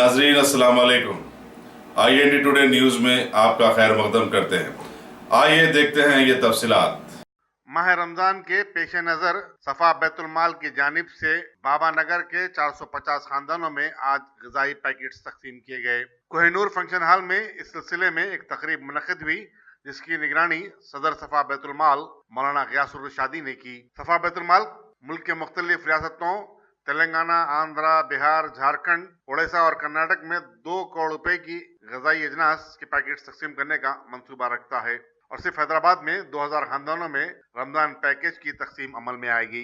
नाजरीन अस्सलाम वालेकुम। IND टुडे न्यूज़ में आपका खैर मकदम करते हैं। आइए देखते हैं ये तफसीलात। माह रमजान के पेश नज़र सफा बैतुल माल की जानिब से बाबा नगर के 450 खानदानों में आज ग़िज़ाई पैकेट्स तकसीम किए गए। कोहिनूर फंक्शन हॉल में इस सिलसिले में एक तकरीब मुनक़्क़िद हुई, जिसकी निगरानी सदर सफा बैतुल माल मौलाना ग़ियासुर रशादी ने की। सफा बैतुल माल मुल्क के मुख्तलिफ रियासतों तेलंगाना, आंध्रा, बिहार, झारखंड, उड़ीसा और कर्नाटक में 2 करोड़ रुपए की ग़िज़ाई अजनास के पैकेट्स तकसीम करने का मंसूबा रखता है और सिर्फ हैदराबाद में 2000 खानदानों में रमजान पैकेज की तकसीम अमल में आएगी।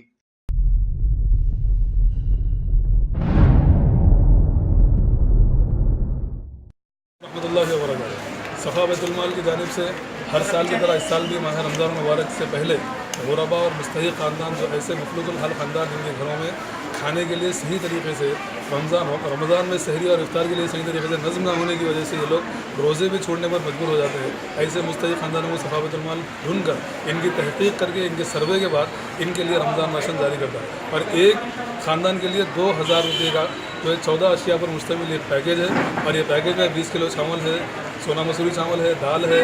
रहमतुल्लाहि व बरकातहू। सफ़ा बैतुल माल की जानिब से हर साल की तरह इस साल भी माह रमज़ान मुबारक से पहले गुरबा और मुस्तहिक़ ख़ानदान जो ऐसे मखलूक़ुल हाल ख़ानदान जिनके घरों में खाने के लिए सही तरीके से रमज़ान में सहरी और इफ्तार के लिए सही तरीके से नज़म ना होने की वजह से ये लोग रोज़े भी छोड़ने पर मजबूर हो जाते हैं। ऐसे मुस्तहिक़ ख़ानदानों को सफ़ा बैतुल माल ढूंढकर इनकी तहक़ीक़ करके इनके सर्वे के बाद इनके लिए रमज़ान राशन जारी करता है और एक ख़ानदान के लिए 2000 रुपये का जो 14 अशिया पर मुश्तमिल एक पैकेज है और ये पैकेज में 20 किलो चावल है, सोना मसूरी चावल है, दाल है,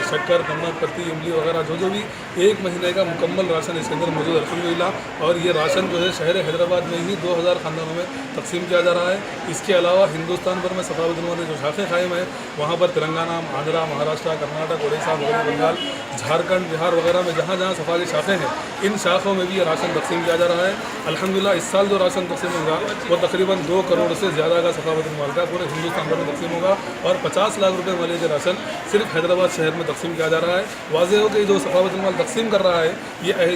शक्कर, नमक, पत्ती, इमली वगैरह जो भी एक महीने का मुकम्मल राशन इसके अंदर मौजूद है अल्हम्दुलिल्लाह। और ये राशन जो है शहर हैदराबाद में ही 2000 खानदानों में तकसीम किया जा रहा है। इसके अलावा हिंदुस्तान भर में सफ़ा बैतुल माल की जो शाखें कायम है वहाँ पर तेलंगाना, आंध्रा, महाराष्ट्र, कर्नाटक, उड़ीसा, मगरबी बंगाल, झारखंड, बिहार वगैरह में जहाँ जहाँ सफ़ा की शाखें हैं इन शाखों में भी ये राशन तकसीम किया जा रहा है। अल्हम्दुलिल्लाह इस साल जो राशन तकसीम होगा वो तकरीबन 2 करोड़ से ज़्यादा का सफ़ा बैतुल माल का पूरे हिंदुस्तान भर में तकसीम होगा और 50 लाख रुपए वाले के राशन सिर्फ हैदराबाद शहर में तकसीम किया जा रहा है। वाज़ेह हो कि जो सफ़ा बैतुल माल तकसीम कर रहा है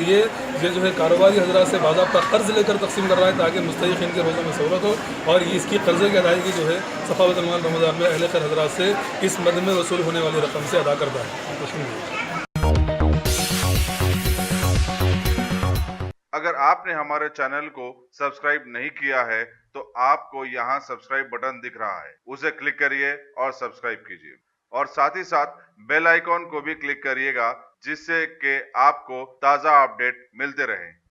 ये जो है कारोबारी हज़रात से बाज़ाब्ता कर्ज़ लेकर तकसीम कर रहा है ताकि मुस्तहिक़ीन के रोज़ों में सहूलत हो और ये इसकी कर्ज़े की अदायगी जो है सफ़ा बैतुल माल रमज़ान में अहले खैर हज़रात से इस मद में वसूल होने वाली रकम से अदा करता है। अगर आपने हमारे चैनल को सब्सक्राइब नहीं किया है तो आपको यहाँ सब्सक्राइब बटन दिख रहा है, उसे क्लिक करिए और सब्सक्राइब कीजिए और साथ ही साथ बेल आइकॉन को भी क्लिक करिएगा जिससे कि आपको ताज़ा अपडेट मिलते रहें।